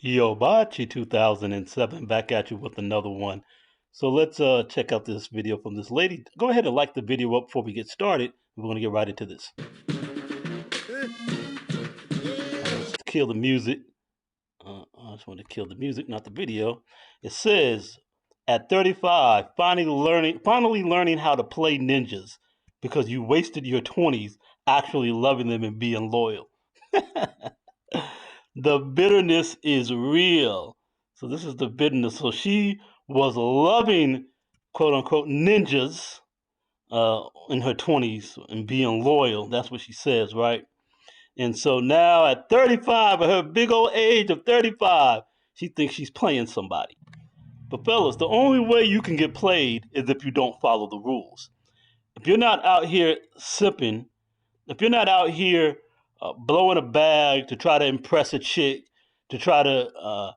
Yo, Bachi 2007 back at you with another one. So let's check out this video from this lady. Go ahead and like the video up before we get started. We're going to get right into this. Let's kill the music. I just want to kill the music, not the video. It says, at 35, finally learning how to play ninjas because you wasted your 20s actually loving them and being loyal. The bitterness is real. So this is the bitterness. So she was loving, quote unquote, ninjas in her 20s and being loyal. That's what she says, right? And so now at 35, at her big old age of 35, she thinks she's playing somebody. But fellas, the only way you can get played is if you don't follow the rules. If you're not out here sipping, if you're not out here blowing a bag to try to impress a chick, to try to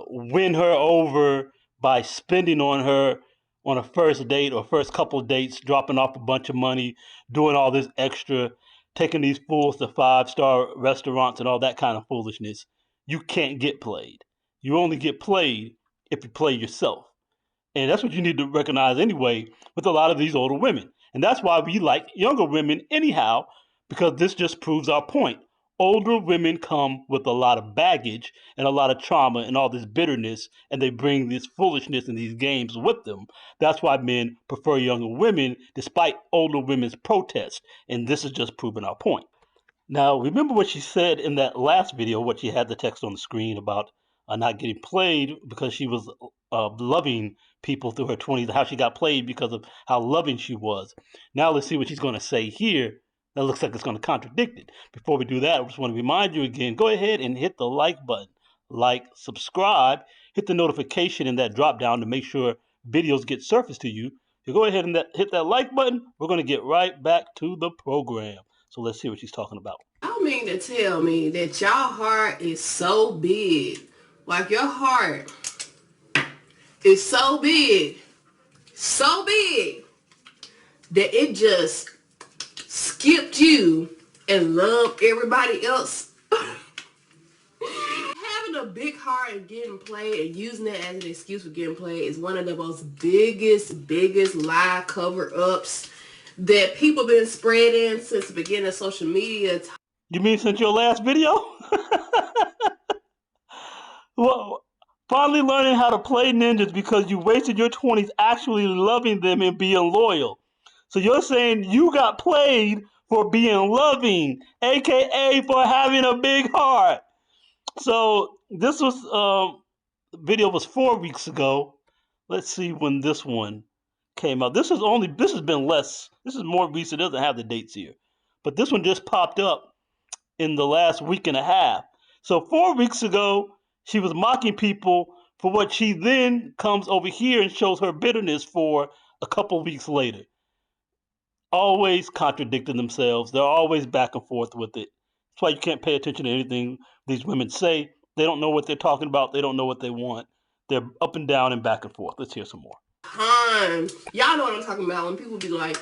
win her over by spending on her on a first date or first couple of dates, dropping off a bunch of money, doing all this extra, taking these fools to five-star restaurants and all that kind of foolishness, you can't get played. You only get played if you play yourself. And that's what you need to recognize anyway with a lot of these older women. And that's why we like younger women anyhow, because this just proves our point. Older women come with a lot of baggage and a lot of trauma and all this bitterness, and they bring this foolishness and these games with them. That's why men prefer younger women despite older women's protests. And this is just proving our point. Now, remember what she said in that last video, what she had the text on the screen about not getting played because she was loving people through her 20s, how she got played because of how loving she was. Now let's see what she's going to say here. That looks like it's going to contradict it. Before we do that, I just want to remind you again, go ahead and hit the like button. Like, subscribe, hit the notification in that drop down to make sure videos get surfaced to you. So go ahead and hit that like button. We're going to get right back to the program. So let's see what she's talking about. Y'all mean to tell me that y'all heart is so big, like your heart is so big, that it just skipped you and loved everybody else? Having a big heart and getting played and using it as an excuse for getting played is one of the most biggest lie cover-ups that people been spreading since the beginning of social media. You mean since your last video? Well, finally learning how to play ninjas because you wasted your 20s actually loving them and being loyal. So you're saying you got played for being loving, aka for having a big heart. So this video was 4 weeks ago. Let's see when this one came out. This has been less. This is more recent. It doesn't have the dates here, but this one just popped up in the last week and a half. So 4 weeks ago, she was mocking people for what she then comes over here and shows her bitterness for a couple weeks later. Always contradicting themselves. They're always back and forth with it. That's why you can't pay attention to anything these women say. They don't know what they're talking about. They don't know what they want. They're up and down and back and forth. Let's hear some more. Y'all know what I'm talking about when people be like,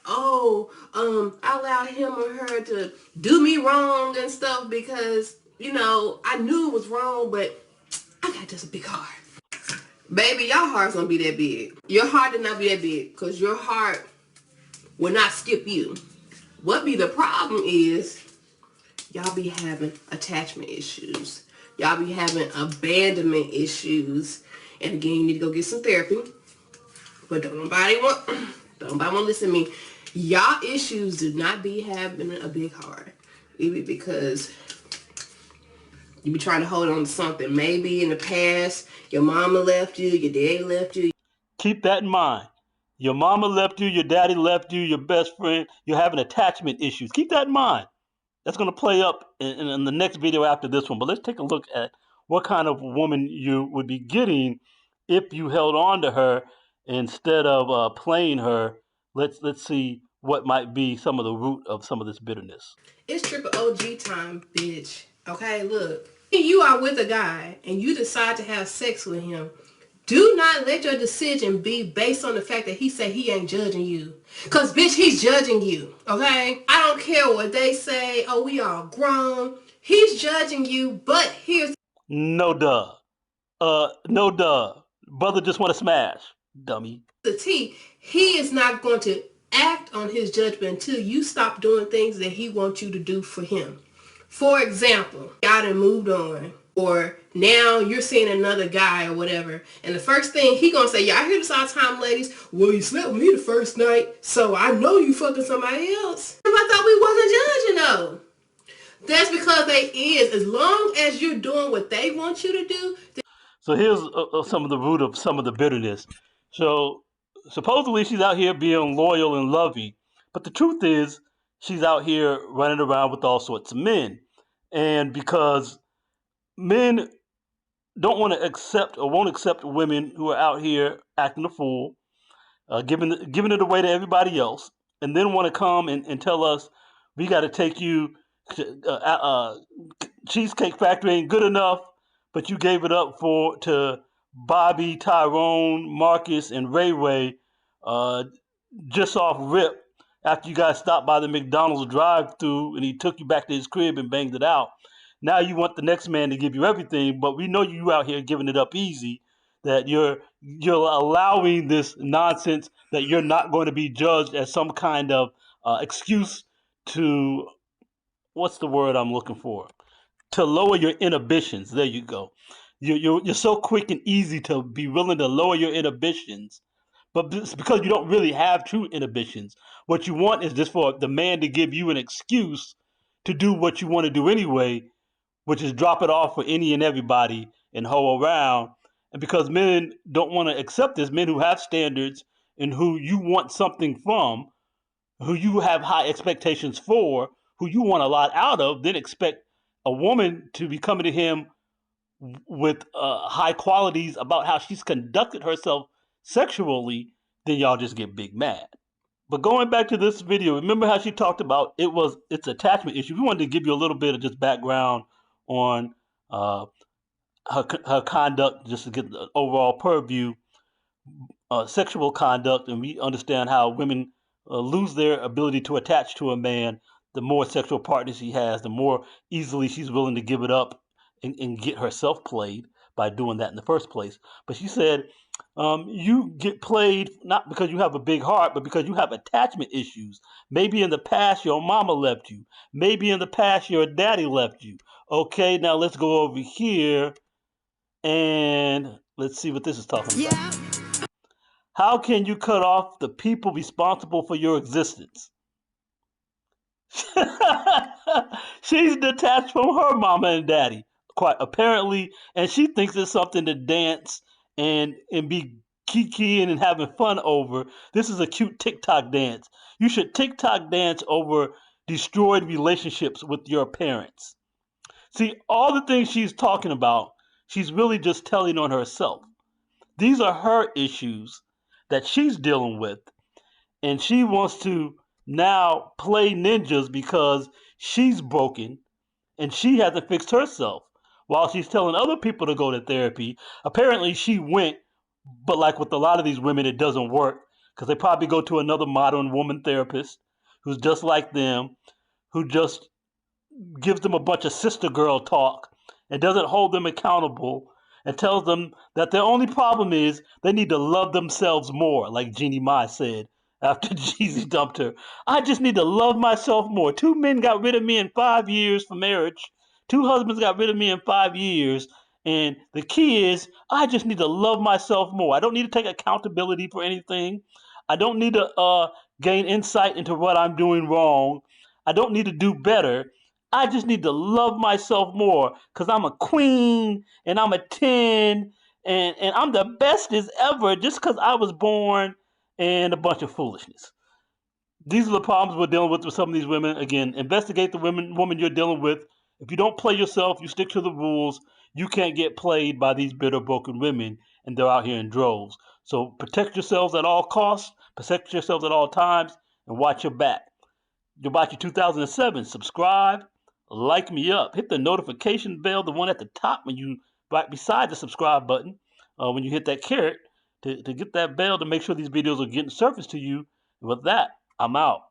oh, I allowed him or her to do me wrong and stuff because, you know, I knew it was wrong, but I got just a big heart. Baby, your heart's gonna be that big. Your heart did not be that big because your heart will not skip you. What be the problem is y'all be having attachment issues. Y'all be having abandonment issues. And again, you need to go get some therapy. But don't nobody want to listen to me. Y'all issues do not be having a big heart. It be because you be trying to hold on to something. Maybe in the past, your mama left you, your daddy left you. Keep that in mind. Your mama left you, your daddy left you, your best friend. You're having attachment issues. Keep that in mind. That's going to play up in the next video after this one. But let's take a look at what kind of woman you would be getting if you held on to her instead of playing her. Let's see what might be some of the root of some of this bitterness. It's triple OG time, bitch. Okay, look. If you are with a guy and you decide to have sex with him, do not let your decision be based on the fact that he say he ain't judging you. Because, bitch, he's judging you, okay? I don't care what they say. Oh, we all grown. He's judging you, but here's... No duh. No duh. Brother just want to smash, dummy. The T, he is not going to act on his judgment until you stop doing things that he wants you to do for him. For example, y'all done moved on, or now you're seeing another guy or whatever, and the first thing he gonna say, y'all hear this all the time, ladies, well, you slept with me the first night, so I know you fucking somebody else. I thought we wasn't judging though. That's because they is. As long as you're doing what they want you to do. So here's some of the root of some of the bitterness. So supposedly she's out here being loyal and loving, but the truth is she's out here running around with all sorts of men. And because men don't want to accept or won't accept women who are out here acting a fool, giving it away to everybody else, and then want to come and tell us we got to take you to, Cheesecake Factory ain't good enough, but you gave it up to Bobby, Tyrone, Marcus, and Ray Ray uh, just off rip after you guys stopped by the McDonald's drive-through and he took you back to his crib and banged it out. Now you want the next man to give you everything, but we know you out here giving it up easy. That you're allowing this nonsense that you're not going to be judged as some kind of excuse to, what's the word I'm looking for? To lower your inhibitions. There you go. You're so quick and easy to be willing to lower your inhibitions, but it's because you don't really have true inhibitions. What you want is just for the man to give you an excuse to do what you want to do anyway, which is drop it off for any and everybody and hoe around. And because men don't want to accept this, men who have standards and who you want something from, who you have high expectations for, who you want a lot out of, then expect a woman to be coming to him with high qualities about how she's conducted herself sexually, then y'all just get big mad. But going back to this video, remember how she talked about it's attachment issue. We wanted to give you a little bit of just background on uh, her conduct, just to get the overall purview, sexual conduct, and we understand how women lose their ability to attach to a man. The more sexual partners she has, the more easily she's willing to give it up and get herself played by doing that in the first place. But she said, you get played not because you have a big heart, but because you have attachment issues. Maybe in the past your mama left you. Maybe in the past your daddy left you. Okay, now let's go over here and let's see what this is talking about. Yeah. How can you cut off the people responsible for your existence? She's detached from her mama and daddy, quite apparently, and she thinks it's something to dance and be kikiing and having fun over. This is a cute TikTok dance. You should TikTok dance over destroyed relationships with your parents. See, all the things she's talking about, she's really just telling on herself. These are her issues that she's dealing with, and she wants to now play ninjas because she's broken and she hasn't fixed herself. While she's telling other people to go to therapy, apparently she went, but like with a lot of these women, it doesn't work because they probably go to another modern woman therapist who's just like them, who just gives them a bunch of sister girl talk and doesn't hold them accountable and tells them that their only problem is they need to love themselves more, like Jeannie Mai said after Jeezy dumped her. I just need to love myself more. 2 men got rid of me in 5 years for marriage. 2 husbands got rid of me in 5 years. And the key is I just need to love myself more. I don't need to take accountability for anything. I don't need to gain insight into what I'm doing wrong. I don't need to do better. I just need to love myself more because I'm a queen and I'm a 10 and I'm the bestest ever just because I was born and a bunch of foolishness. These are the problems we're dealing with some of these women. Again, investigate the woman you're dealing with. If you don't play yourself, you stick to the rules, you can't get played by these bitter, broken women, and they're out here in droves. So protect yourselves at all costs, protect yourselves at all times, and watch your back. Yobachi 2007. Subscribe, like me up, hit the notification bell, the one at the top when you right beside the subscribe button. When you hit that caret to get that bell to make sure these videos are getting surfaced to you. And with that, I'm out.